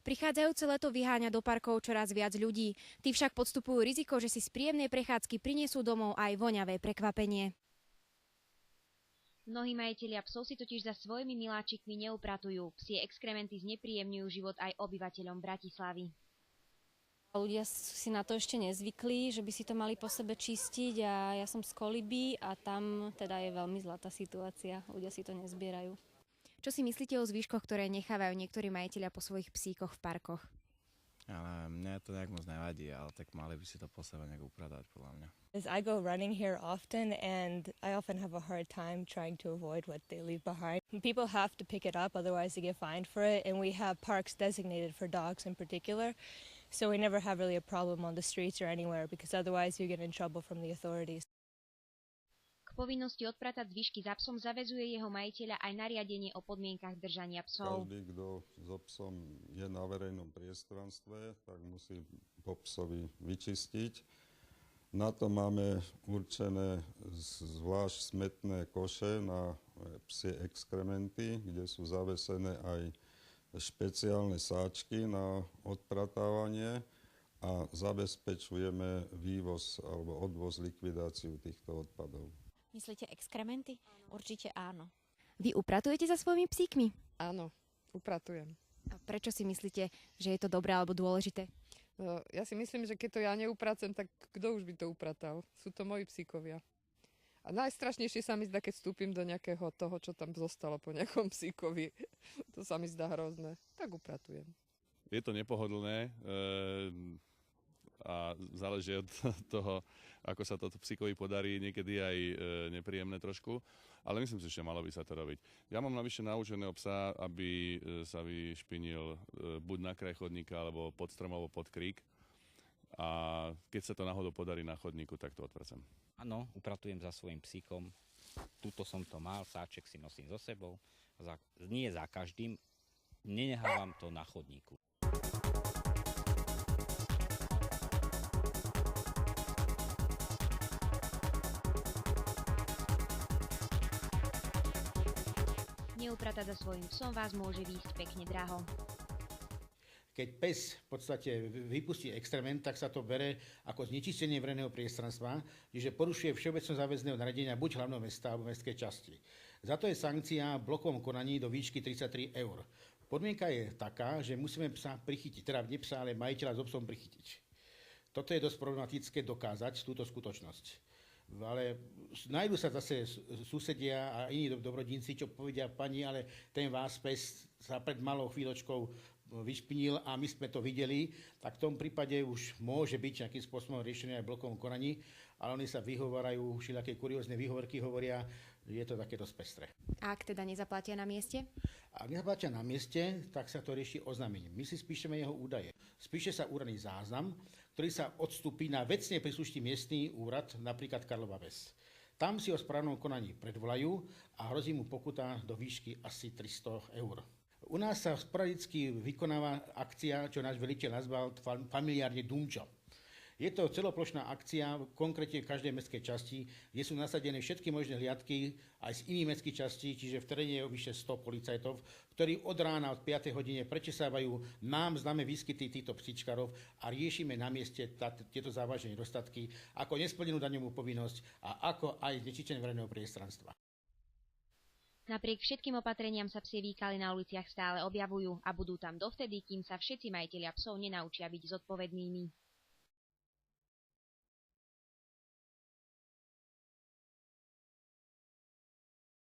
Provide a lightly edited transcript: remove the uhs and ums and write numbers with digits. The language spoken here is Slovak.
Prichádzajúce leto vyháňa do parkov čoraz viac ľudí. Tí však podstupujú riziko, že si z príjemnej prechádzky prinesú domov aj voňavé prekvapenie. Mnohí majitelia psov si totiž za svojimi miláčikmi neupratujú. Psie exkrementy znepríjemňujú život aj obyvateľom Bratislavy. Ľudia si na to ešte nezvykli, že by si to mali po sebe čistiť a ja som z Koliby a tam teda je veľmi zlá tá situácia. Ľudia si to nezbierajú. Čo si myslíte o zvyškoch, ktoré nechávajú niektorí majitelia po svojich psíkoch v parkoch? Ale mne to nejak moc nevadí, ale tak mali by si to po sebe nejak upratať, podľa mňa. I go running here often and I often have a hard time trying to avoid what they leave behind. People have to pick it up, otherwise they get fined for it, and we have parks designated for dogs in particular, so we never have really a problem on the streets or anywhere because otherwise you get in trouble from the authorities. K povinnosti odpratať zvyšky za psom zaväzuje jeho majiteľa aj nariadenie o podmienkach držania psov. Každý, kto so psom je na verejnom priestranstve, tak musí po psovi vyčistiť. Na to máme určené zvlášť smetné koše na psie exkrementy, kde sú zavesené aj špeciálne sáčky na odpratávanie a zabezpečujeme vývoz alebo odvoz, likvidáciu týchto odpadov. Myslíte exkrementy? Určite áno. Vy upratujete za svojimi psíkmi? Áno, upratujem. A prečo si myslíte, že je to dobré alebo dôležité? Ja si myslím, že keď to ja neupracem, tak kto už by to upratal? Sú to moji psíkovia. A najstrašnejšie sa mi zdá, keď vstúpim do nejakého toho, čo tam zostalo po nejakom psíkovi. To sa mi zdá hrozné. Tak upratujem. Je to nepohodlné a záleží od toho, ako sa to psíkovi podarí, niekedy aj nepríjemné trošku, ale myslím si, že malo by sa to robiť. Ja mám navyše naučeného psa, aby sa vyšpinil buď na kraj chodníka, alebo pod strom, alebo pod krík. A keď sa to náhodou podarí na chodníku, tak to odpracem. Áno, upratujem za svojím psíkom. Tuto som to mal, sáček si nosím so sebou. Nie za každým, nenechávam to na chodníku. Neupratať za svojím psom vás môže výjsť pekne draho. Keď pes v podstate vypustí exkrement, tak sa to bere ako znečistenie verejného priestranstva, čiže porušuje všeobecne záväzného nariadenia buď hlavného mesta alebo mestskej časti. Za to je sankcia v blokovom konaní do výšky 33 €. Podmienka je taká, že musíme psa prichytiť, teda nie psa, ale majiteľa so psom prichytiť. Toto je dosť problematické dokázať, túto skutočnosť. Ale nájdú sa zase susedia a iní dobrodinci, čo povedia: pani, ale ten vás pes sa pred malou chvíľočkou vyšpinil a my sme to videli, tak v tom prípade už môže byť nejakým spôsobom riešené aj v blokovom konaní, ale oni sa vyhovárajú, všelijaké kuriózne výhovorky hovoria, je to také dosť pestré. A ak teda nezaplatia na mieste? Ak nezaplatia na mieste, tak sa to rieši oznámením. My si spíšeme jeho údaje. Spíše sa úradný záznam, ktorý sa odstúpi na vecne príslušný miestny úrad, napríklad Karlova Ves. Tam si o správnom konaní predvolajú a hrozí mu pokuta do výšky asi 300 €. U nás sa sporadicky vykonáva akcia, čo náš veliteľ nazval familiárne Dumčo. Je to celoplošná akcia, konkrétne v každej mestskej časti, kde sú nasadené všetky možné hliadky aj z iných mestských častí, čiže v teréne je vyše 100 policajtov, ktorí od rána od 5. hodine prečesávajú nám známe výskyty týchto psíčkarov a riešime na mieste tieto závažné nedostatky ako nesplnenú daňovú povinnosť a ako aj znečistenie verejného priestranstva. Napriek všetkým opatreniam sa psie výkaly na uliciach stále objavujú a budú tam dovtedy, kým sa všetci majitelia psov nenaučia byť zodpovednými.